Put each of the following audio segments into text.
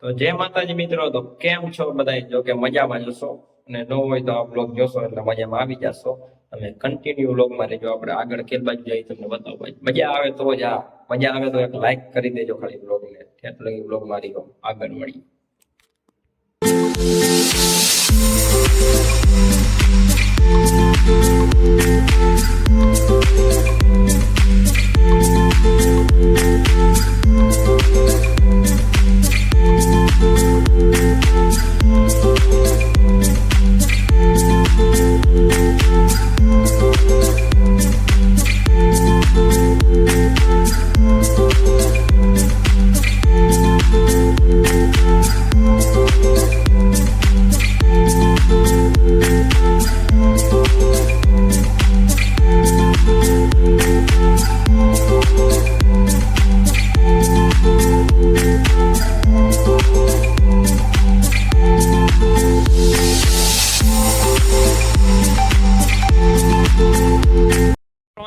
તો જય માતાજી મિત્રો, તો કેમ છો બધા? જો કે મજામાં જશો, અને ન હોય તો આ બ્લોગ જોશો એટલે મજામાં આવી જશો. અને કન્ટિન્યુ બ્લોગમાં રહેજો. આપણે આગળ કે બાજુ જઈએ તમને બતાવો. મજા આવે તો જ મજા આવે તો એક લાઈક કરી દેજો ખાલી બ્લોગને. એટલે બ્લોગ મારી આગળ મળી.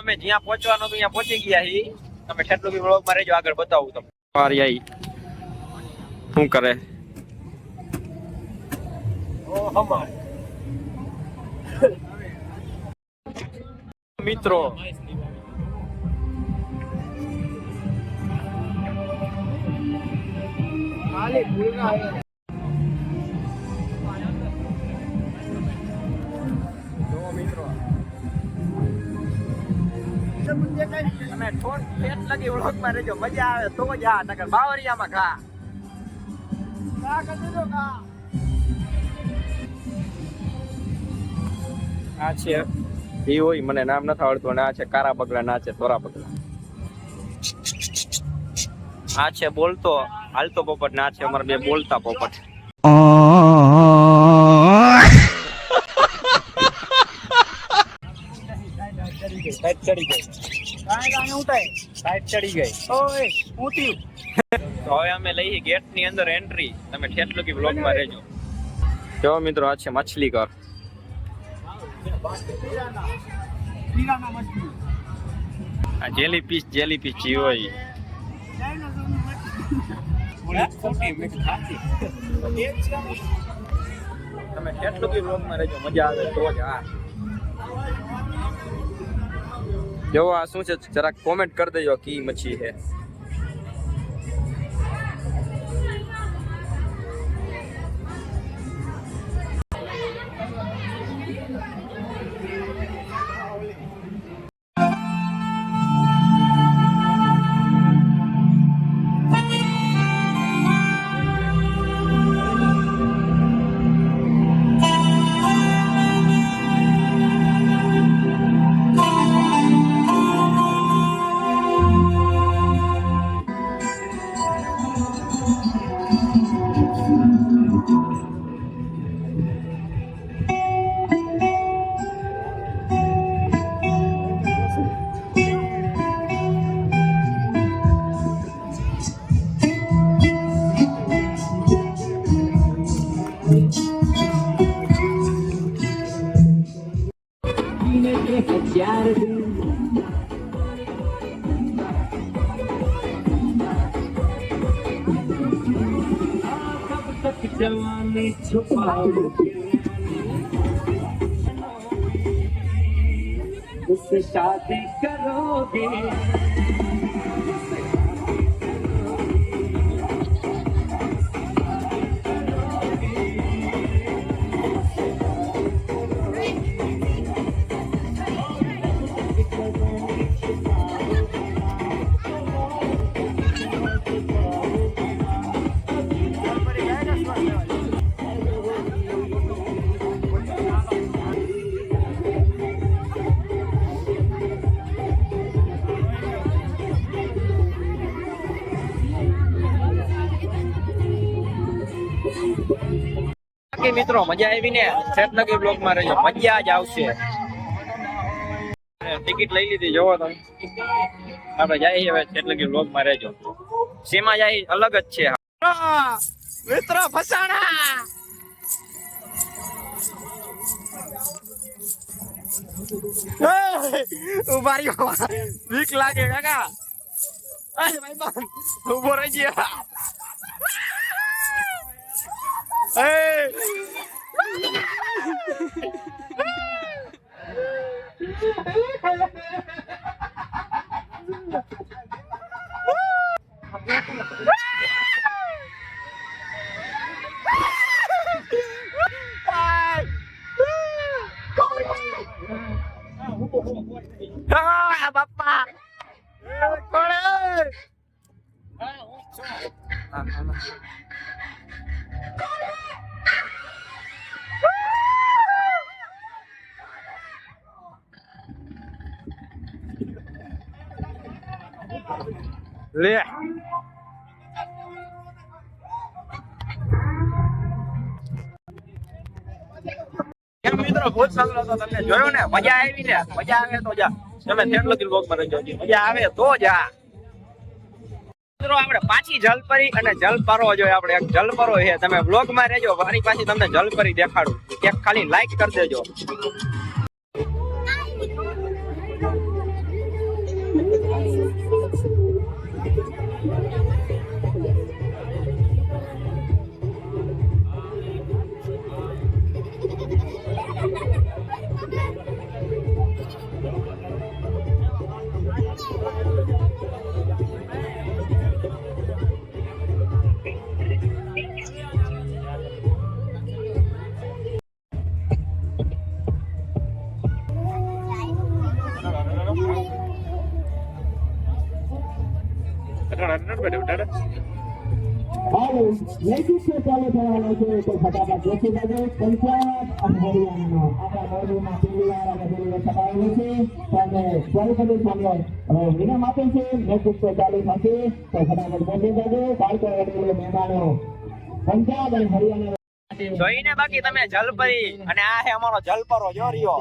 અમે જ્યાં પહોંચવાનું હતું ત્યાં પહોંચી ગયા છીએ. તમે કેટલું બી વ્લોગમાં રહેજો, આગળ બતાવું તમને. આઈ શું કરે મિત્રો? તમે ઠોઠ પેટ લગી વ્લોગમાં રહેજો, મજા આવે તો જ નકર બાવરિયામાં ઘા કરી દેજો. આ છે એ હોય, મને નામ નથી આવડતું. અને આ છે કારા બગલા, ના છે તોરા બગલા. આ છે બોલતો હાલતો પોપટ, ના છે અમારા બે બોલતા પોપટ. ચડી ગઈ ચડી ગઈ. તો હવે અમે લઈએ ગેટ ની અંદર એન્ટ્રી. તમે ઠેઠ લગી બ્લોગમાં રહેજો. જો મિત્રો, આ છે મછલી ઘર. આ જેલીફિશ જી હોય. તમે ઠેઠ લગી બ્લોગમાં રહેજો, મજા આવે તો જ. જો આ શું છે જરાક કોમેન્ટ કરી દેજો કી મચ્છી છે. जवानी छुपाओगे उससे शादी करोगे. મિત્રો મજા આવી ને? ઠેઠ લગી બ્લોગ માં રહેજો, મજા જ આવશે. ટિકિટ લઈ લીધી, જોવો તમે. આપણે જઈએ હવે ઠેઠ લગી બ્લોગ માં રહેજો. સીમા જાય અલગ જ છે મિત્રો. ફસાણા ઉભા રહ્યો, બીક લાગે કાકા. ઉભો રહી ગયા. બાપા લે કેમ મિત્રો બહુ સારો હતો, તમને જોયો ને? મજા આવી ને? મજા આવે તો જા, તમે થેટ લગી વ્લોગ માં રહેજો. મજા આવે તો જા મિત્રો. આપણે પાછી જલપરી અને જલપરો જોઈએ. આપણે એક જલપરો છે, તમે વ્લોગ માં રહેજો. મારી પાછી તમને જલપરી દેખાડું. એક ખાલી લાઈક કરી દેજો. હાલો લેખિત ચાલુ થવાનો છે તો ફટાફટ લખી દેજો. પંજાબ અને હરિયાણાનો આપણા મોરબીમાં પહેલી વાર અને પહેલી વાર છપાયેલું છે. અને ફરી સામે વિરામ આપે છે. લેખિત ચાલુ થશે તો ફટાફટ બોલી દેજો. બાળકો એટલે મહેમાનો પંજાબ અને હરિયાણા જોઈને બાકી તમે જલપરી અને આ છે અમારો જલપરો જો રહ્યો.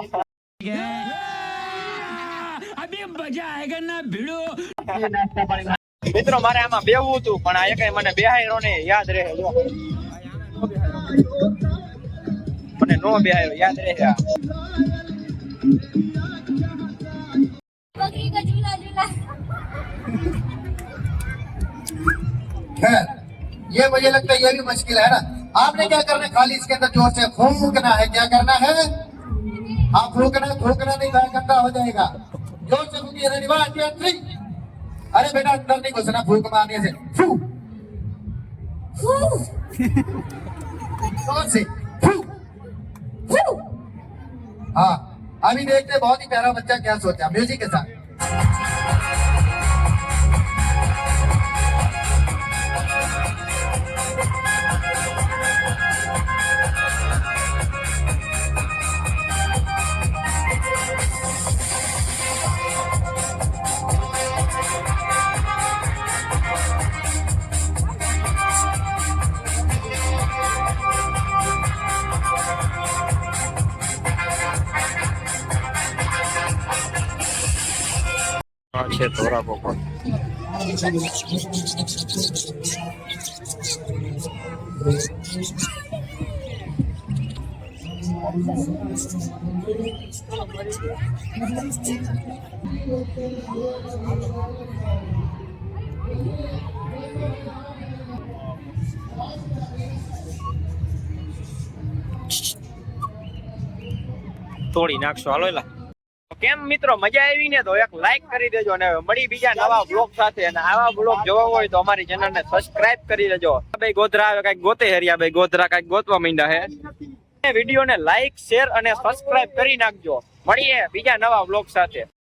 अभी मजा आएगा ना भिड़ो. નાસ્તા પાણી મિત્રો મારે આમાં બેહવું હતું પણ આ એકય મને બેહાયરો ને યાદ રહે. જો મને નો બેહાયરો યાદ રહે. बकरी का झूला झूला खैर ये मुझे लगता है ये भी मुश्किल है ना. आपने क्या करना है? खाली इसके अंदर जोर से फूंकना है. क्या करना है? हाँ फूंकना. फूंकना नहीं तो गंदा हो जाएगा. जोर से फूंकिए. रेडी 1 2 3. अरे बेटा अंदर नहीं घुसना. फूंक मारने से फू जोर से फू फू. हाँ अभी देखते हैं बहुत ही प्यारा बच्चा क्या सोचा म्यूजिक के साथ. છે ધોરા પોપટ. તોડી નાખશો હાલો. એલા કેમ મિત્રો મજા આવી ને? તો એક લાઈક કરી દેજો અને મળી બીજા નવા બ્લોગ સાથે. અને આવા બ્લોગ જોવા હોય તો અમારી ચેનલ ને સબસ્ક્રાઇબ કરી લેજો. ભાઈ ગોધરા આવે કઈક ગોતે હરિયા ભાઈ ગોધરા કઈક ગોતવા માંડ્યા હે. વિડીયો ને લાઈક શેર અને સબસ્ક્રાઇબ કરી નાખજો. મળીએ બીજા નવા બ્લોગ સાથે.